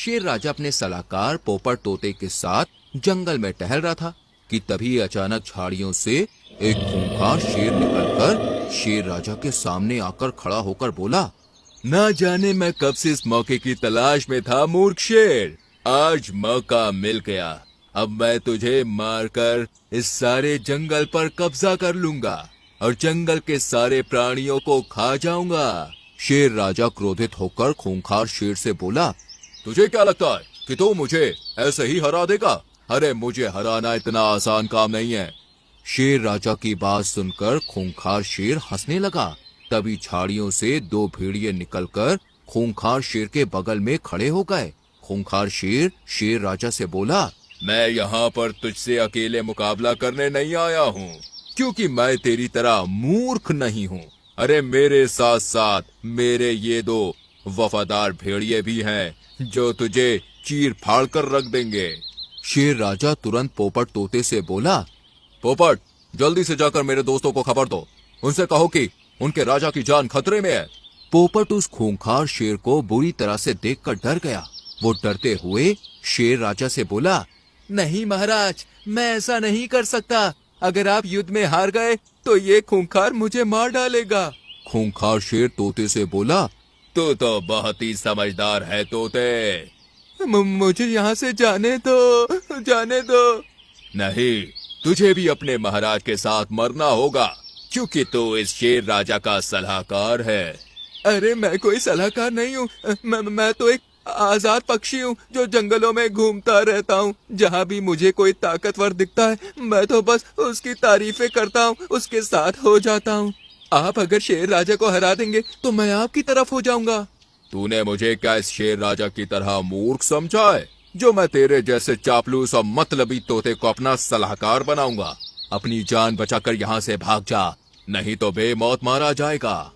शेर राजा अपने सलाहकार पोपट तोते के साथ जंगल में टहल रहा था कि तभी अचानक झाड़ियों से एक खूंखार शेर निकलकर शेर राजा के सामने आकर खड़ा होकर बोला, ना जाने मैं कब से इस मौके की तलाश में था मूर्ख शेर, आज मौका मिल गया। अब मैं तुझे मारकर इस सारे जंगल पर कब्जा कर लूंगा और जंगल के सारे प्राणियों को खा जाऊंगा। शेर राजा क्रोधित होकर खूंखार शेर से बोला, तुझे क्या लगता है कि तू मुझे ऐसे ही हरा देगा? अरे मुझे हराना इतना आसान काम नहीं है। शेर राजा की बात सुनकर खूंखार शेर हंसने लगा। तभी झाड़ियों से दो भेड़िए निकलकर खूंखार शेर के बगल में खड़े हो गए। खूंखार शेर शेर राजा से बोला, मैं यहाँ पर तुझसे अकेले मुकाबला करने नहीं आया हूँ, क्योंकि मैं तेरी तरह मूर्ख नहीं हूँ। अरे मेरे साथ साथ मेरे ये दो वफादार भेड़िए भी हैं जो तुझे चीर फाड़ कर रख देंगे। शेर राजा तुरंत पोपट तोते से बोला, पोपट जल्दी से जाकर मेरे दोस्तों को खबर दो, उनसे कहो कि उनके राजा की जान खतरे में है। पोपट उस खूंखार शेर को बुरी तरह से देखकर डर गया। वो डरते हुए शेर राजा से बोला, नहीं महाराज, मैं ऐसा नहीं कर सकता। अगर आप युद्ध में हार गए तो ये खूंखार मुझे मार डालेगा। खूंखार शेर तोते से बोला, तू तो बहुत ही समझदार है तोते, मुझे यहाँ से जाने दो। नहीं, तुझे भी अपने महाराज के साथ मरना होगा, क्योंकि तू इस शेर राजा का सलाहकार है। अरे मैं कोई सलाहकार नहीं हूँ, मैं तो एक आजाद पक्षी हूँ जो जंगलों में घूमता रहता हूँ। जहाँ भी मुझे कोई ताकतवर दिखता है मैं तो बस उसकी तारीफें करता हूँ, उसके साथ हो जाता हूँ। आप अगर शेर राजा को हरा देंगे तो मैं आपकी तरफ हो जाऊंगा। तूने मुझे क्या इस शेर राजा की तरह मूर्ख समझा है जो मैं तेरे जैसे चापलूस और मतलबी तोते को अपना सलाहकार बनाऊंगा? अपनी जान बचाकर यहाँ से भाग जा, नहीं तो बेमौत मारा जाएगा।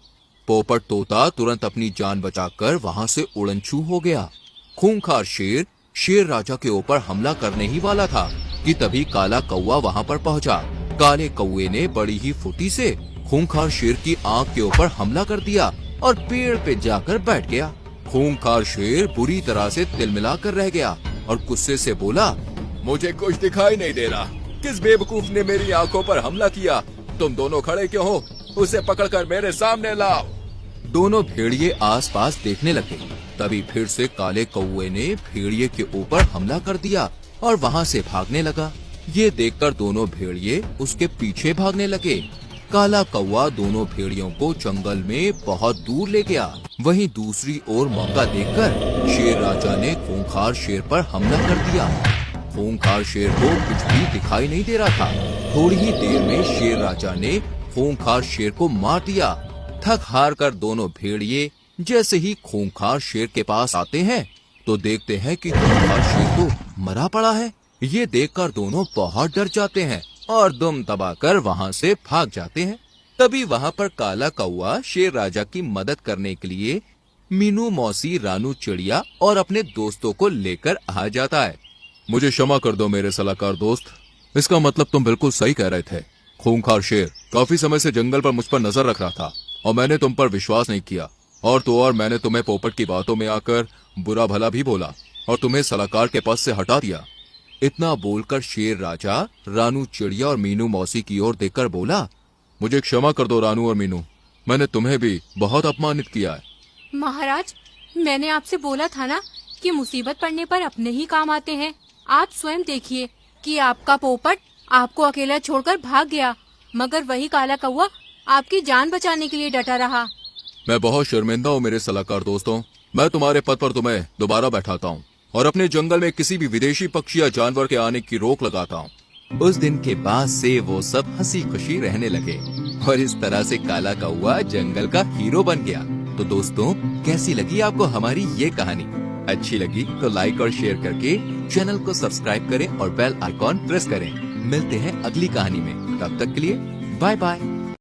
पोपट तोता तुरंत अपनी जान बचाकर वहाँ से उड़नछू हो गया। खूंखार शेर शेर राजा के ऊपर हमला करने ही वाला था कि तभी काला कौवा वहाँ पर पहुँचा। काले कौवे ने बड़ी ही फुर्ती से खूंखार शेर की आंख के ऊपर हमला कर दिया और पेड़ पे जाकर बैठ गया। खूंखार शेर बुरी तरह से तिलमिला कर रह गया और गुस्से से बोला, मुझे कुछ दिखाई नहीं दे रहा, किस बेवकूफ ने मेरी आंखों पर हमला किया? तुम दोनों खड़े क्यों हो? उसे पकड़कर मेरे सामने लाओ। दोनों भेड़िए आसपास देखने लगे। तभी फिर से काले कौवे ने भेड़िए के ऊपर हमला कर दिया और वहाँ से भागने लगा। ये देखकर दोनों भेड़िए उसके पीछे भागने लगे। काला कौवा दोनों भेड़ियों को जंगल में बहुत दूर ले गया। वहीं दूसरी ओर मौका देखकर शेर राजा ने खूंखार शेर पर हमला कर दिया। खूंखार शेर को कुछ भी दिखाई नहीं दे रहा था। थोड़ी ही देर में शेर राजा ने खूंखार शेर को मार दिया। थक हार कर दोनों भेड़िए जैसे ही खूंखार शेर के पास आते हैं तो देखते हैं कि खूंखार शेर तो मरा पड़ा है। ये देखकर दोनों बहुत डर जाते हैं और दुम दबाकर वहाँ से भाग जाते हैं। तभी वहाँ पर काला कौवा शेर राजा की मदद करने के लिए मीनू मौसी, रानू चिड़िया और अपने दोस्तों को लेकर आ जाता है। मुझे क्षमा कर दो मेरे सलाहकार दोस्त, इसका मतलब तुम बिल्कुल सही कह रहे थे। खूंखार शेर काफी समय से जंगल पर मुझ पर नजर रख रहा था और मैंने तुम पर विश्वास नहीं किया। और तो और मैंने तुम्हें पोपट की बातों में आकर बुरा भला भी बोला और तुम्हें सलाहकार के पद से हटा दिया। इतना बोलकर शेर राजा रानू चिड़िया और मीनू मौसी की ओर देखकर बोला, मुझे क्षमा कर दो रानू और मीनू, मैंने तुम्हें भी बहुत अपमानित किया है। महाराज, मैंने आपसे बोला था ना कि मुसीबत पड़ने पर अपने ही काम आते हैं। आप स्वयं देखिए कि आपका पोपट आपको अकेला छोड़कर भाग गया, मगर वही काला कौवा आपकी जान बचाने के लिए डटा रहा। मैं बहुत शर्मिंदा हूँ मेरे सलाहकार दोस्तों। मैं तुम्हारे पद पर तुम्हें दोबारा बैठाता हूँ और अपने जंगल में किसी भी विदेशी पक्षी या जानवर के आने की रोक लगाता हूँ। उस दिन के बाद से वो सब हंसी खुशी रहने लगे और इस तरह से काला कौवा जंगल का हीरो बन गया। तो दोस्तों, कैसी लगी आपको हमारी ये कहानी? अच्छी लगी तो लाइक और शेयर करके चैनल को सब्सक्राइब करें और बेल आइकॉन प्रेस करें। मिलते हैं अगली कहानी में, तब तक के लिए बाय बाय।